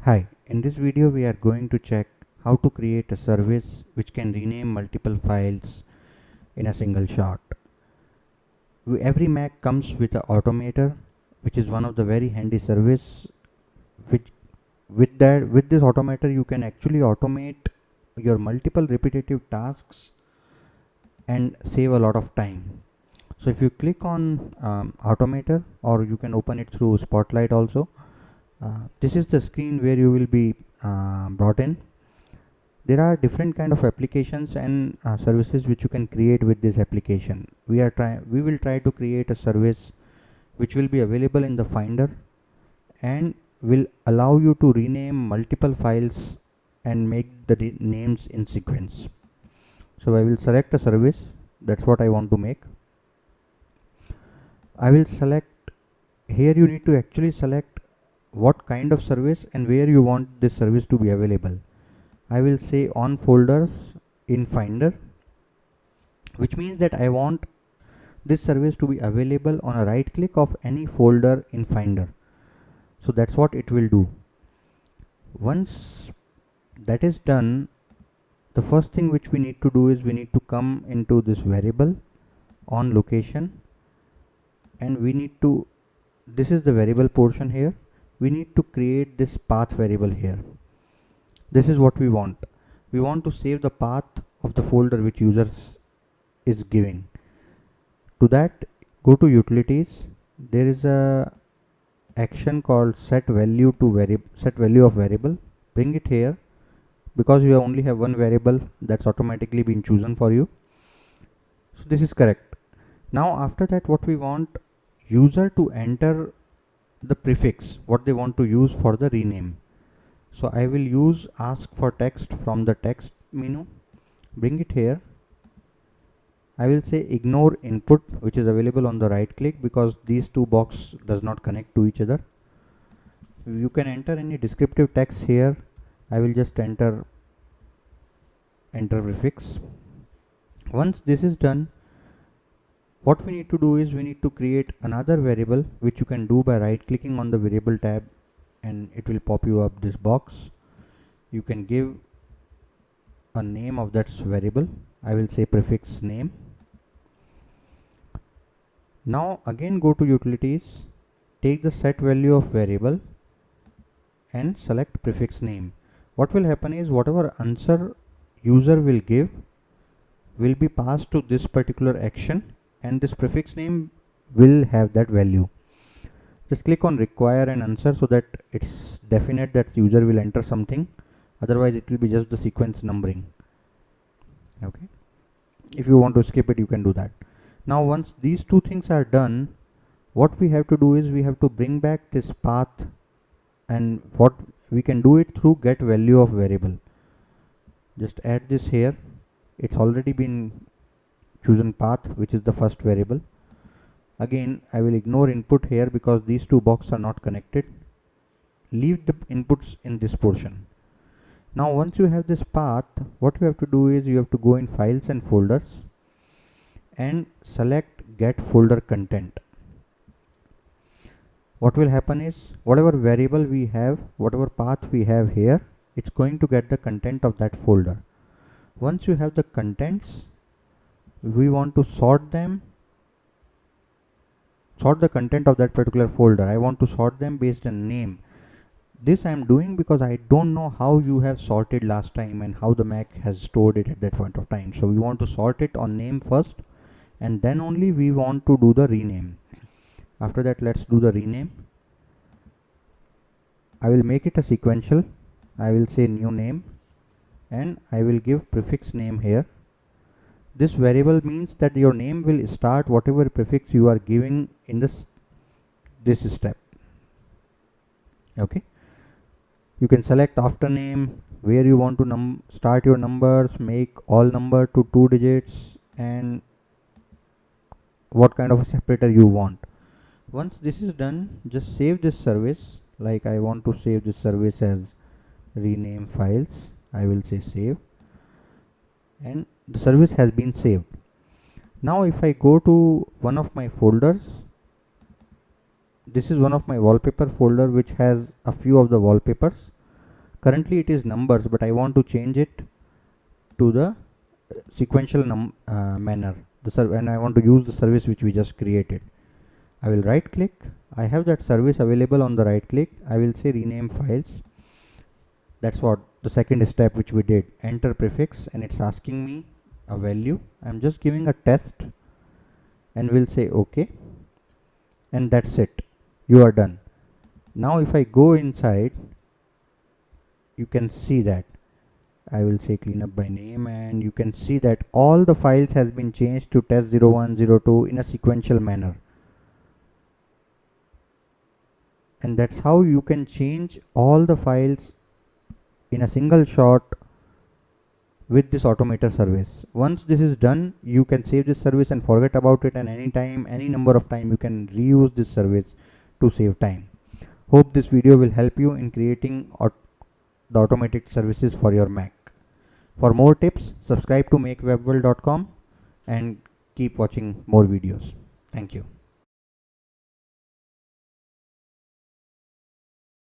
Hi, in this video we are going to check how to create a service which can rename multiple files in a single shot. Every Mac comes with an Automator, which is one of the very handy service. Which with this Automator you can actually automate your multiple repetitive tasks and save a lot of time. So if you click on Automator, or you can open it through Spotlight also. This is the screen where you will be brought in. There are different kind of applications and services which you can create with this application. We will try to create a service which will be available in the Finder and will allow you to rename multiple files and make the names in sequence. So I will select a service. That's what I want to make. I will select here. You need to actually select what kind of service and where you want this service to be available. I will say on folders in Finder, which means that I want this service to be available on a right click of any folder in Finder. So that's what it will do. Once that is done, the first thing which we need to do is we need to come into this variable on location, and we need to, this is the variable portion here. We need to create this path variable here. This is what we want. We want to save the path of the folder which users is giving. To that, go to utilities. There is a action called set value of variable. Bring it here. Because you only have one variable, that's automatically been chosen for you. So this is correct. Now after that, what we want, user to enter the prefix what they want to use for the rename. So I will use ask for text from the text menu. Bring it here. I will say ignore input, which is available on the right click, because these two boxes does not connect to each other. You can enter any descriptive text here. I will just enter prefix. Once this is done, what we need to do is we need to create another variable, which you can do by right clicking on the variable tab, and it will pop you up this box. You can give a name of that variable. I will say prefix name. Now again go to utilities, take the set value of variable and select prefix name. What will happen is whatever answer user will give will be passed to this particular action, and this prefix name will have that value. Just click on require an answer so that it's definite that user will enter something. Otherwise it will be just the sequence numbering. Okay. If you want to skip it, you can do that. Now once these two things are done, what we have to do is we have to bring back this path, and what we can do it through get value of variable. Just add this here. It's already been chosen path, which is the first variable. Again, I will ignore input here because these two boxes are not connected. Leave the inputs in this portion. Now once you have this path, what you have to do is you have to go in files and folders and select get folder content. What will happen is whatever variable we have, whatever path we have here, it's going to get the content of that folder. Once you have the contents, we want to sort the content of that particular folder. I want to sort them based on name. This I am doing because I don't know how you have sorted last time and how the Mac has stored it at that point of time. So we want to sort it on name first, and then only we want to do the rename. After that, let's do the rename. I will make it a sequential. I will say new name, and I will give prefix name here. This variable means that your name will start whatever prefix you are giving in this step. Okay. You can select after name where you want to start your numbers, make all number to 2 digits, and what kind of a separator you want. Once this is done, just save this service. Like I want to save this service as rename files. I will say save, and the service has been saved. Now if I go to one of my folders, this is one of my wallpaper folder which has a few of the wallpapers. Currently it is numbers, but I want to change it to the sequential manner, and I want to use the service which we just created. I will right click. I have that service available on the right click. I will say rename files. That's what the second step which we did. Enter prefix, and it's asking me a value. I'm just giving a test, and we'll say OK, and that's it. You are done. Now if I go inside, you can see that I will say cleanup by name, and you can see that all the files has been changed to test0102 in a sequential manner. And that's how you can change all the files in a single shot with this Automator service. Once this is done, you can save this service and forget about it, and anytime, any number of time, you can reuse this service to save time. Hope this video will help you in creating the automatic services for your Mac. For more tips, subscribe to makewebworld.com and keep watching more videos. Thank you.